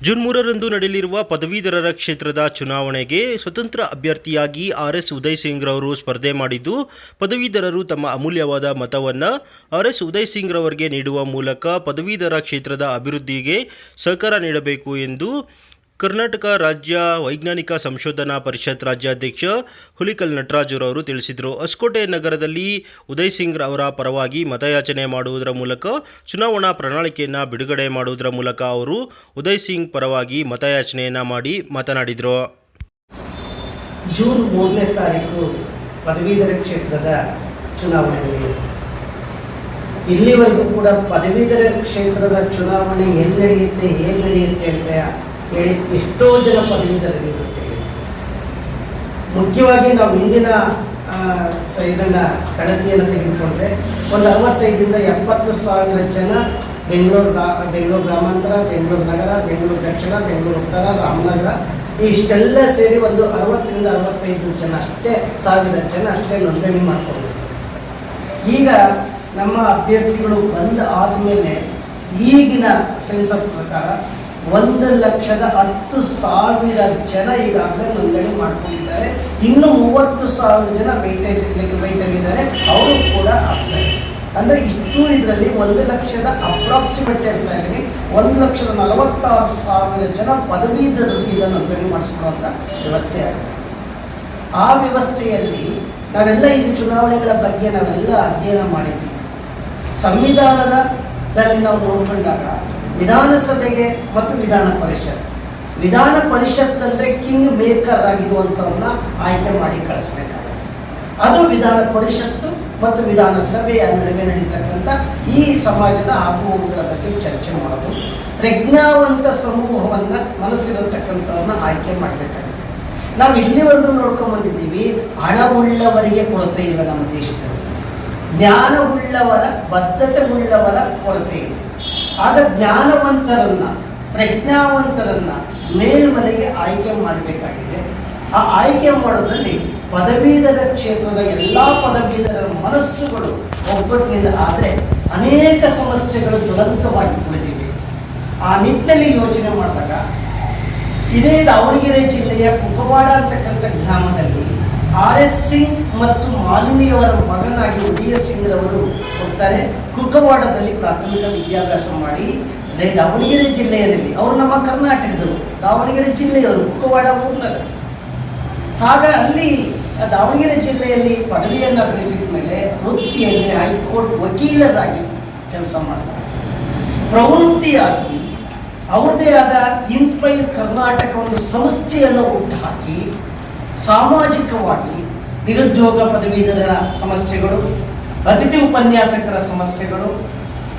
June 3ರಂದು ನಡೆಯಲಿರುವ ಪದವೀಧರರ ಕ್ಷೇತ್ರದ ಚುನಾವಣೆಗೆ ಸ್ವತಂತ್ರ ಅಭ್ಯರ್ಥಿಯಾಗಿ ಆರ್.ಎಸ್. ಉದಯ್ ಸಿಂಗ್ ರವರು ಸ್ಪರ್ಧೆ ಮಾಡಿದ್ದು, ಪದವೀಧರರು ತಮ್ಮ ಅಮೂಲ್ಯವಾದ ಮತವನ್ನು ಆರ್.ಎಸ್. ಉದಯ್ ಸಿಂಗ್ ರವರಿಗೆ ನೀಡುವ ಮೂಲಕ ಪದವೀಧರ ಕ್ಷೇತ್ರದ ಅಭಿವೃದ್ಧಿಗೆ ಸಹಕಾರ ನೀಡಬೇಕು ಎಂದು ಕರ್ನಾಟಕ ರಾಜ್ಯ ವೈಜ್ಞಾನಿಕ ಸಂಶೋಧನಾ ಪರಿಷತ್ ರಾಜ್ಯಾಧ್ಯಕ್ಷ ಹುಲಿಕಲ್ ನಟರಾಜುರವರು ತಿಳಿಸಿದರು. ಹೊಸಕೋಟೆ ನಗರದಲ್ಲಿ ಉದಯ್ ಸಿಂಗ್ ಅವರ ಪರವಾಗಿ ಮತಯಾಚನೆ ಮಾಡುವುದರ ಮೂಲಕ ಚುನಾವಣಾ ಪ್ರಣಾಳಿಕೆಯನ್ನು ಬಿಡುಗಡೆ ಮಾಡುವುದರ ಮೂಲಕ ಅವರು ಉದಯ್ ಸಿಂಗ್ ಪರವಾಗಿ ಮತಯಾಚನೆಯನ್ನು ಮಾಡಿ ಮಾತನಾಡಿದರು. ಜೂನ್ 3ನೇ ತಾರೀಕು ಪದವೀಧರ ಕ್ಷೇತ್ರದ ಚುನಾವಣೆಗಳಿವೆ. ಇಲ್ಲಿವರೆಗೂ ಕೂಡ ಪದವೀಧರ ಕ್ಷೇತ್ರದ ಚುನಾವಣೆ ಎಲ್ಲಿ ನಡೆಯುತ್ತೆ, ಹೇಗೆ ನಡೆಯುತ್ತೆ ಅಂತ ಹೇಳಿ ಎಷ್ಟೋ ಜನ ಪದವೀಧರರಿಗೆ ಗೊತ್ತಿಲ್ಲ. ಮುಖ್ಯವಾಗಿ ನಾವು ಇಂದಿನ ಇದನ್ನು ಗಣತಿಯನ್ನು ತೆಗೆದುಕೊಂಡ್ರೆ ಒಂದು 65ರಿಂದ 70 ಸಾವಿರ ಜನ ಬೆಂಗಳೂರು ಗ್ರಾಮಾಂತರ, ಬೆಂಗಳೂರು ನಗರ, ಬೆಂಗಳೂರು ದಕ್ಷಿಣ, ಬೆಂಗಳೂರು ಉತ್ತರ, ರಾಮನಗರ ಇಷ್ಟೆಲ್ಲ ಸೇರಿ ಒಂದು 60ರಿಂದ 65 ಜನ ಸಾವಿರ ಜನ ಅಷ್ಟೇ ನೋಂದಣಿ ಮಾಡ್ಕೊಂಡಿರ್ತಾರೆ. ಈಗ ನಮ್ಮ ಅಭ್ಯರ್ಥಿಗಳು ಬಂದು ಆದಮೇಲೆ ಈಗಿನ ಸೆನ್ಸಸ್ ಪ್ರಕಾರ 1,10,000 ಜನ ಈಗಾಗಲೇ ನೋಂದಣಿ ಮಾಡ್ಕೊಂಡಿದ್ದಾರೆ. ಇನ್ನು 30,000 ಜನ ವೈಟಲ್ಲಿದ್ದಾರೆ, ಅವರು ಕೂಡ ಆಗ್ತಾರೆ. ಅಂದರೆ ಇಷ್ಟು ಇದರಲ್ಲಿ 1,00,000 ಅಪ್ರಾಕ್ಸಿಮೇಟ್ ಹೇಳ್ತಾ ಇದ್ದೀನಿ, 1,46,000 ಜನ ಪದವೀಧರರು ಈಗ ನೋಂದಣಿ ಮಾಡಿಸ್ಕೊಳ್ಳುವಂಥ ವ್ಯವಸ್ಥೆ ಆಗಿದೆ. ಆ ವ್ಯವಸ್ಥೆಯಲ್ಲಿ ನಾವೆಲ್ಲ ಈ ಚುನಾವಣೆಗಳ ಬಗ್ಗೆ ನಾವೆಲ್ಲ ಅಧ್ಯಯನ ಮಾಡಿದ್ದೀವಿ. ಸಂವಿಧಾನದಲ್ಲಿ ನಾವು ನೋಡಿಕೊಂಡಾಗ ವಿಧಾನಸಭೆಗೆ ಮತ್ತು ವಿಧಾನ ಪರಿಷತ್ ಅಂದರೆ ಕಿಂಗ್ ಮೇಕರ್ ಆಗಿರುವಂಥವ್ರನ್ನ ಆಯ್ಕೆ ಮಾಡಿ ಕಳಿಸ್ಬೇಕಾಗುತ್ತೆ. ಅದು ವಿಧಾನ ಪರಿಷತ್ತು ಮತ್ತು ವಿಧಾನಸಭೆಯ ನಡುವೆ ನಡೀತಕ್ಕಂಥ ಈ ಸಮಾಜದ ಆಗುಹೋಗುಗಳ ಬಗ್ಗೆ ಚರ್ಚೆ ಮಾಡೋದು. ಪ್ರಜ್ಞಾವಂತ ಸಮೂಹವನ್ನು ಮನಸ್ಸಿರತಕ್ಕಂಥವ್ರನ್ನ ಆಯ್ಕೆ ಮಾಡಬೇಕಾಗಿದೆ. ನಾವು ಇಲ್ಲಿವರೆಗೂ ನೋಡ್ಕೊಂಡ್ಬಂದಿದ್ದೀವಿ, ಹಣವುಳ್ಳವರಿಗೆ ಕೊರತೆ ಇಲ್ಲ ನಮ್ಮ ದೇಶದಲ್ಲಿ, ಜ್ಞಾನವುಳ್ಳವರ ಬದ್ಧತೆಯುಳ್ಳವರ ಕೊರತೆ ಇದೆ. ಆಗ ಜ್ಞಾನವಂತರನ್ನ, ಪ್ರಜ್ಞಾವಂತರನ್ನ ಮೇಲ್ಮನೆಗೆ ಆಯ್ಕೆ ಮಾಡಬೇಕಾಗಿದೆ. ಆ ಆಯ್ಕೆ ಮಾಡೋದ್ರಲ್ಲಿ ಪದವೀಧರ ಕ್ಷೇತ್ರದ ಎಲ್ಲ ಪದವೀಧರರ ಮನಸ್ಸುಗಳು ಒಗ್ಗಟ್ಟಿನಿಂದ ಆದರೆ ಅನೇಕ ಸಮಸ್ಯೆಗಳು ಜ್ವಲಂತವಾಗಿ ಉಳಿದಿವೆ. ಆ ನಿಟ್ಟಿನಲ್ಲಿ ಯೋಚನೆ ಮಾಡಿದಾಗ ಇದೇ ದಾವಣಗೆರೆ ಜಿಲ್ಲೆಯ ಕುಕ್ಕವಾಡ ಅಂತಕ್ಕಂಥ ಗ್ರಾಮದಲ್ಲಿ ಆರ್.ಎಸ್. ಸಿಂಗ್ ಮತ್ತು ಮಾಲಿನಿಯವರ ಮಗನಾಗಿ ಉದಯ್ ಸಿಂಗ್ ರವರು ಹೋಗ್ತಾರೆ. ಕುಕ್ಕವಾಡದಲ್ಲಿ ಪ್ರಾಥಮಿಕ ವಿದ್ಯಾಭ್ಯಾಸ ಮಾಡಿ ದಾವಣಗೆರೆ ಜಿಲ್ಲೆಯಲ್ಲಿ, ಅವರು ನಮ್ಮ ಕರ್ನಾಟಕದವರು, ದಾವಣಗೆರೆ ಜಿಲ್ಲೆಯವರು, ಕುಕ್ಕವಾಡ ಊರಿನವರು. ಆಗ ಅಲ್ಲಿ ದಾವಣಗೆರೆ ಜಿಲ್ಲೆಯಲ್ಲಿ ಪದವಿಯನ್ನು ಗಳಿಸಿದ ಮೇಲೆ ವೃತ್ತಿಯಲ್ಲಿ ಹೈಕೋರ್ಟ್ ವಕೀಲರಾಗಿ ಕೆಲಸ ಮಾಡ್ತಾರೆ. ಪ್ರವೃತ್ತಿಯಾಗಿ ಅವ್ರದ್ದೇ ಆದ ಇನ್ಸ್ಪೈರ್ ಕರ್ನಾಟಕ ಒಂದು ಸಂಸ್ಥೆಯನ್ನು ಹುಟ್ಟುಹಾಕಿ ಸಾಮಾಜಿಕವಾಗಿ ನಿರುದ್ಯೋಗ ಪದವೀಧರರ ಸಮಸ್ಯೆಗಳು, ಅತಿಥಿ ಉಪನ್ಯಾಸಕರ ಸಮಸ್ಯೆಗಳು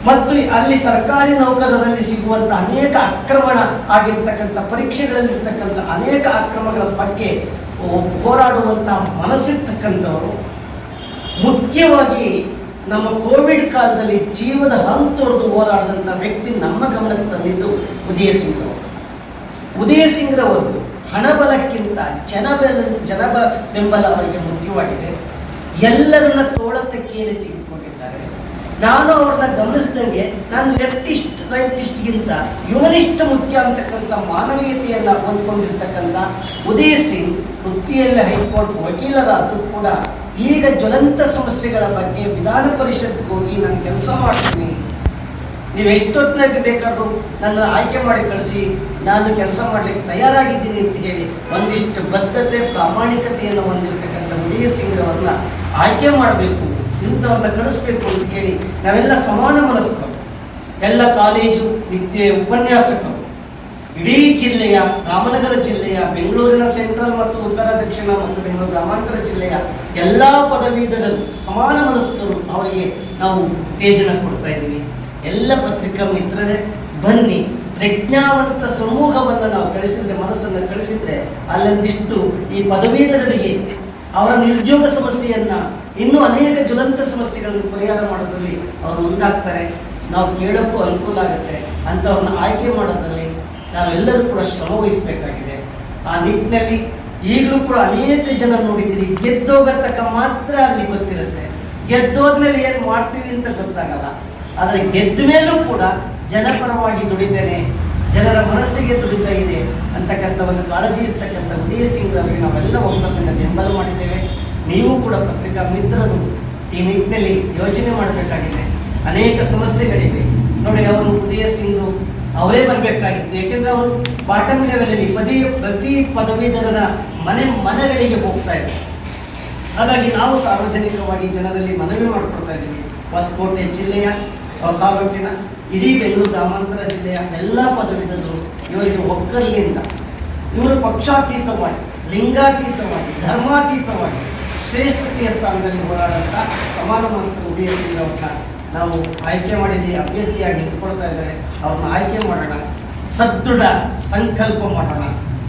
ಮತ್ತು ಅಲ್ಲಿ ಸರ್ಕಾರಿ ನೌಕರರಲ್ಲಿ ಸಿಗುವಂಥ ಅನೇಕ ಆಕ್ರಮಣ ಆಗಿರ್ತಕ್ಕಂಥ ಪರೀಕ್ಷೆಗಳಲ್ಲಿರ್ತಕ್ಕಂಥ ಅನೇಕ ಅಕ್ರಮಗಳ ಬಗ್ಗೆ ಹೋರಾಡುವಂಥ ಮನಸ್ಸಿರ್ತಕ್ಕಂಥವರು, ಮುಖ್ಯವಾಗಿ ನಮ್ಮ ಕೋವಿಡ್ ಕಾಲದಲ್ಲಿ ಜೀವದ ಹಂಗ್ ತೊರೆದು ಹೋರಾಡಿದಂಥ ವ್ಯಕ್ತಿ ನಮ್ಮ ಗಮನಕ್ಕೆ ತಂದಿದ್ದು ಉದಯ್ ಸಿಂಗ್ ರವರು. ಉದಯ್ ಸಿಂಗ್ ರವರು ಹಣಬಲಕ್ಕಿಂತ ಜನ ಬೆಂಬಲ ಅವರಿಗೆ ಮುಖ್ಯವಾಗಿದೆ. ಎಲ್ಲರನ್ನ ತೋಳತೆಕ್ಕೇರಿ ತೆಗೆದುಕೊಂಡಿದ್ದಾರೆ. ನಾನು ಅವ್ರನ್ನ ಗಮನಿಸಿದಂಗೆ ನಾನು ಲೆಫ್ಟಿಸ್ಟ್ ರೈಟಿಸ್ಟ್ಗಿಂತ ಹ್ಯೂಮನಿಸ್ಟ್ ಮುಖ್ಯ ಅಂತಕ್ಕಂಥ ಮಾನವೀಯತೆಯನ್ನು ಹೊಂದ್ಕೊಂಡಿರ್ತಕ್ಕಂಥ ಉದಯ್ ಸಿಂಗ್ ವೃತ್ತಿಯಲ್ಲಿ ಹೈಕೋರ್ಟ್ ವಕೀಲರಾದರೂ ಕೂಡ ಈಗ ಜ್ವಲಂತ ಸಮಸ್ಯೆಗಳ ಬಗ್ಗೆ ವಿಧಾನ ಪರಿಷತ್ಗೆ ಹೋಗಿ ನಾನು ಕೆಲಸ ಮಾಡ್ತೀನಿ, ನೀವು ಎಷ್ಟೊತ್ತಿನಾಗ ಬೇಕಾದರೂ ನನ್ನ ಆಯ್ಕೆ ಮಾಡಿ ಕಳಿಸಿ, ನಾನು ಕೆಲಸ ಮಾಡಲಿಕ್ಕೆ ತಯಾರಾಗಿದ್ದೀನಿ ಅಂತ ಹೇಳಿ ಒಂದಿಷ್ಟು ಬದ್ಧತೆ, ಪ್ರಾಮಾಣಿಕತೆಯನ್ನು ಹೊಂದಿರತಕ್ಕಂಥ ಉದಯ್ ಸಿಂಗ್ ಅವರನ್ನ ಆಯ್ಕೆ ಮಾಡಬೇಕು, ಇಂಥವ್ರನ್ನ ಕಳಿಸ್ಬೇಕು ಅಂತ ಹೇಳಿ ನಾವೆಲ್ಲ ಸಮಾನ ಮನಸ್ಕರು, ಎಲ್ಲ ಕಾಲೇಜು ಉಪನ್ಯಾಸಕರು, ಇಡೀ ಜಿಲ್ಲೆಯ, ರಾಮನಗರ ಜಿಲ್ಲೆಯ, ಬೆಂಗಳೂರಿನ ಸೆಂಟ್ರಲ್ ಮತ್ತು ಉತ್ತರ ದಕ್ಷಿಣ ಮತ್ತು ಬೆಂಗಳೂರು ಗ್ರಾಮಾಂತರ ಜಿಲ್ಲೆಯ ಎಲ್ಲ ಪದವೀಧರರು ಸಮಾನ ಮನಸ್ಕರು, ಅವರಿಗೆ ನಾವು ಉತ್ತೇಜನ ಕೊಡ್ತಾ ಇದ್ದೀವಿ. ಎಲ್ಲ ಪತ್ರಿಕಾ ಮಿತ್ರರೇ ಬನ್ನಿ, ಪ್ರಜ್ಞಾವಂತ ಸಮೂಹವನ್ನು ನಾವು ಕಳಿಸಿದ್ರೆ, ಮನಸ್ಸನ್ನು ಕಳಿಸಿದ್ರೆ ಅಲ್ಲೊಂದಿಷ್ಟು ಈ ಪದವೀಧರರಿಗೆ ಅವರ ನಿರುದ್ಯೋಗ ಸಮಸ್ಯೆಯನ್ನು, ಇನ್ನೂ ಅನೇಕ ಜ್ವಲಂತ ಸಮಸ್ಯೆಗಳನ್ನು ಪರಿಹಾರ ಮಾಡೋದ್ರಲ್ಲಿ ಅವರು ಮುಂದಾಗ್ತಾರೆ. ನಾವು ಕೇಳೋಕ್ಕೂ ಅನುಕೂಲ ಆಗುತ್ತೆ. ಅಂಥವ್ರನ್ನ ಆಯ್ಕೆ ಮಾಡೋದ್ರಲ್ಲಿ ನಾವೆಲ್ಲರೂ ಕೂಡ ಶ್ರಮ ವಹಿಸಬೇಕಾಗಿದೆ. ಆ ನಿಟ್ಟಿನಲ್ಲಿ ಈಗಲೂ ಕೂಡ ಅನೇಕ ಜನ ನೋಡಿದ್ದೀರಿ, ಗೆದ್ದೋಗತಕ್ಕ ಮಾತ್ರ ಅಲ್ಲಿ ಗೊತ್ತಿರುತ್ತೆ, ಗೆದ್ದೋದ್ಮೇಲೆ ಏನು ಮಾಡ್ತೀವಿ ಅಂತ ಗೊತ್ತಾಗಲ್ಲ. ಆದರೆ ಗೆದ್ದ ಮೇಲೂ ಕೂಡ ಜನಪರವಾಗಿ ದುಡಿತೇನೆ, ಜನರ ಮನಸ್ಸಿಗೆ ದುಡಿತಾ ಇದೆ ಅಂತಕ್ಕಂಥ ಒಂದು ಕಾಳಜಿ ಇರ್ತಕ್ಕಂಥ ಉದಯ ಸಿಂಗ್ ಅವರಿಗೆ ನಾವೆಲ್ಲ ಒಮ್ಮತದಿಂದ ಬೆಂಬಲ ಮಾಡಿದ್ದೇವೆ. ನೀವು ಕೂಡ ಪತ್ರಿಕಾ ಮಿತ್ರರು ಈ ನಿಟ್ಟಿನಲ್ಲಿ ಯೋಚನೆ ಮಾಡಬೇಕಾಗಿದೆ. ಅನೇಕ ಸಮಸ್ಯೆಗಳಿವೆ ನೋಡಿ. ಅವರು ಉದಯ ಸಿಂಗ್ ಅವರೇ ಬರಬೇಕಾಗಿತ್ತು, ಏಕೆಂದರೆ ಅವರು ಬಾಟಮ್ ಲೆವೆಲಲ್ಲಿ ಪ್ರತಿ ಪದವೀಧರರ ಮನೆಗಳಿಗೆ ಹೋಗ್ತಾ ಇದ್ದಾರೆ. ಹಾಗಾಗಿ ನಾವು ಸಾರ್ವಜನಿಕವಾಗಿ ಜನರಲ್ಲಿ ಮನವಿ ಮಾಡಿಕೊಡ್ತಾ ಇದ್ದೀವಿ. ಹೊಸಕೋಟೆ ಜಿಲ್ಲೆಯ ತಾಲೂಕಿನ ಇಡೀ ಬೆಂಗಳೂರು ಗ್ರಾಮಾಂತರ ಜಿಲ್ಲೆಯ ಎಲ್ಲ ಪದವೀಧರರು ಇವರಿಗೆ ಒಕ್ಕಲಿನಿಂದ ಇವರು ಪಕ್ಷಾತೀತವಾಗಿ, ಲಿಂಗಾತೀತವಾಗಿ, ಧರ್ಮಾತೀತವಾಗಿ ಶ್ರೇಷ್ಠತೆಯ ಸ್ಥಾನದಲ್ಲಿ ಹೋರಾಡುವಂಥ ಸಮಾನ ಮನಸ್ಕ ಉದಯ ಸಿಂಗ್ ಅವ್ರನ್ನ ನಾವು ಆಯ್ಕೆ ಮಾಡಿದ್ದೀವಿ. ಅಭ್ಯರ್ಥಿಯಾಗಿ ನಿಂತ್ಕೊಳ್ತಾ ಇದ್ದಾರೆ. ಅವ್ರನ್ನ ಆಯ್ಕೆ ಮಾಡೋಣ, ಸದೃಢ ಸಂಕಲ್ಪ ಮಾಡೋಣ,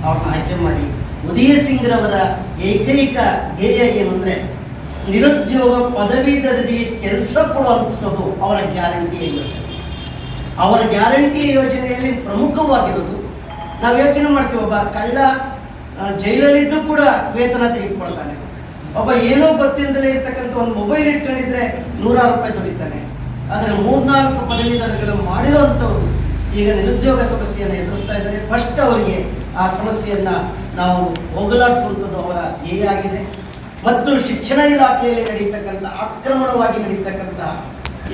ಅವ್ರನ್ನ ಆಯ್ಕೆ ಮಾಡಿ. ಉದಯ ಸಿಂಗ್ರವರ ಏಕೈಕ ಧ್ಯೇಯ ಏನು ಅಂದರೆ ನಿರುದ್ಯೋಗ ಪದವೀಧರರಿಗೆ ಕೆಲಸ ಕೊಡುವಂಥದ್ದು ಅವರ ಗ್ಯಾರಂಟಿಯ ಯೋಜನೆ. ಅವರ ಗ್ಯಾರಂಟಿಯ ಯೋಜನೆಯಲ್ಲಿ ಪ್ರಮುಖವಾಗಿರೋದು, ನಾವು ಯೋಚನೆ ಮಾಡ್ತೀವಿ, ಒಬ್ಬ ಕಳ್ಳ ಜೈಲಲ್ಲಿದ್ದು ಕೂಡ ವೇತನ ತೆಗೆದುಕೊಳ್ತಾನೆ. ಒಬ್ಬ ಏನೋ ಗೊತ್ತಿಲ್ಲದಲೇ ಇರ್ತಕ್ಕಂಥ ಒಂದು ಮೊಬೈಲ್ ಇಟ್ಕೊಂಡಿದ್ರೆ ₹100 ದುಡಿತಾನೆ. ಆದರೆ 3-4 ಪದವೀಧರಗಳು ಮಾಡಿರುವಂಥವ್ರು ಈಗ ನಿರುದ್ಯೋಗ ಸಮಸ್ಯೆಯನ್ನು ಎದುರಿಸ್ತಾ ಇದ್ದಾರೆ. ಫಸ್ಟ್ ಅವರಿಗೆ ಆ ಸಮಸ್ಯೆಯನ್ನು ನಾವು ಹೋಗಲಾಡಿಸುವಂಥದ್ದು ಅವರ ಧ್ಯೇಯ ಆಗಿದೆ. ಮತ್ತು ಶಿಕ್ಷಣ ಇಲಾಖೆಯಲ್ಲಿ ನಡೀತಕ್ಕಂಥ ಅಕ್ರಮಣವಾಗಿ ನಡೀತಕ್ಕಂಥ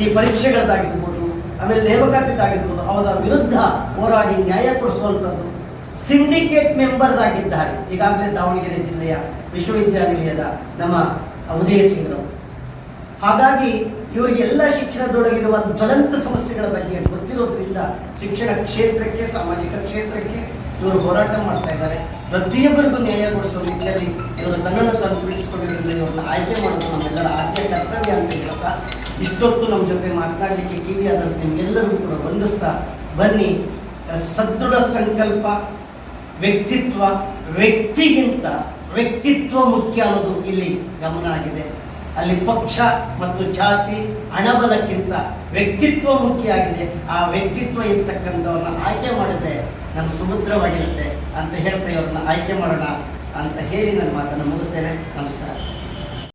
ಈ ಪರೀಕ್ಷೆಗಳದ್ದಾಗಿರ್ಬೋದು, ಆಮೇಲೆ ನೇಮಕಾತಿದ್ದಾಗಿರ್ಬೋದು, ಅವರ ವಿರುದ್ಧ ಹೋರಾಡಿ ನ್ಯಾಯ ಕೊಡಿಸುವಂಥದ್ದು. ಸಿಂಡಿಕೇಟ್ ಮೆಂಬರ್ ಆಗಿದ್ದಾರೆ ಈಗಾಗಲೇ ದಾವಣಗೆರೆ ಜಿಲ್ಲೆಯ ವಿಶ್ವವಿದ್ಯಾನಿಲಯದ ನಮ್ಮ ಉದಯ ಸಿಂಗ್ರವರು. ಹಾಗಾಗಿ ಇವರಿಗೆಲ್ಲ ಶಿಕ್ಷಣದೊಳಗಿರುವ ಜ್ವಲಂತ ಸಮಸ್ಯೆಗಳ ಬಗ್ಗೆ ಗೊತ್ತಿರೋದ್ರಿಂದ ಶಿಕ್ಷಣ ಕ್ಷೇತ್ರಕ್ಕೆ, ಸಾಮಾಜಿಕ ಕ್ಷೇತ್ರಕ್ಕೆ ಇವರು ಹೋರಾಟ ಮಾಡ್ತಾ ಇದ್ದಾರೆ. ಪ್ರತಿಯೊಬ್ಬರಿಗೂ ನ್ಯಾಯ ಕೊಡಿಸೋ ನಿಟ್ಟಿನಲ್ಲಿ ಇವರು ತನ್ನನ್ನು ತಾನು ತಿಳಿಸ್ಕೊಂಡಿರೋದ್ರಿಂದ ಇವ್ರನ್ನ ಆಯ್ಕೆ ಮಾಡೋದು ನಮ್ಮೆಲ್ಲರ ಆದ್ಯ ಕರ್ತವ್ಯ ಅಂತ ಹೇಳ್ತಾ, ಇಷ್ಟೊತ್ತು ನಮ್ಮ ಜೊತೆ ಮಾತನಾಡಲಿಕ್ಕೆ ಕಿವಿಯಾದಂತೆ ನಿಮಗೆಲ್ಲರಿಗೂ ಕೂಡ ವಂದಿಸ್ತಾ ಬನ್ನಿ. ಸದೃಢ ಸಂಕಲ್ಪ, ವ್ಯಕ್ತಿತ್ವ, ವ್ಯಕ್ತಿಗಿಂತ ವ್ಯಕ್ತಿತ್ವ ಮುಖ್ಯ ಅನ್ನೋದು ಇಲ್ಲಿ ಗಮನ ಆಗಿದೆ. ಅಲ್ಲಿ ಪಕ್ಷ ಮತ್ತು ಜಾತಿ, ಹಣಬಲಕ್ಕಿಂತ ವ್ಯಕ್ತಿತ್ವ ಮುಖ್ಯ ಆಗಿದೆ. ಆ ವ್ಯಕ್ತಿತ್ವ ಇರ್ತಕ್ಕಂಥವ್ರನ್ನ ಆಯ್ಕೆ ಮಾಡಿದ್ರೆ ನಮ್ಮ ಸುಭದ್ರವಾಗಿರುತ್ತೆ ಅಂತ ಹೇಳ್ತಾ ಇವ್ರನ್ನ ಆಯ್ಕೆ ಮಾಡೋಣ ಅಂತ ಹೇಳಿ ನನ್ನ ಮಾತನ್ನು ಮುಗಿಸ್ತೇನೆ. ನಮಸ್ಕಾರ.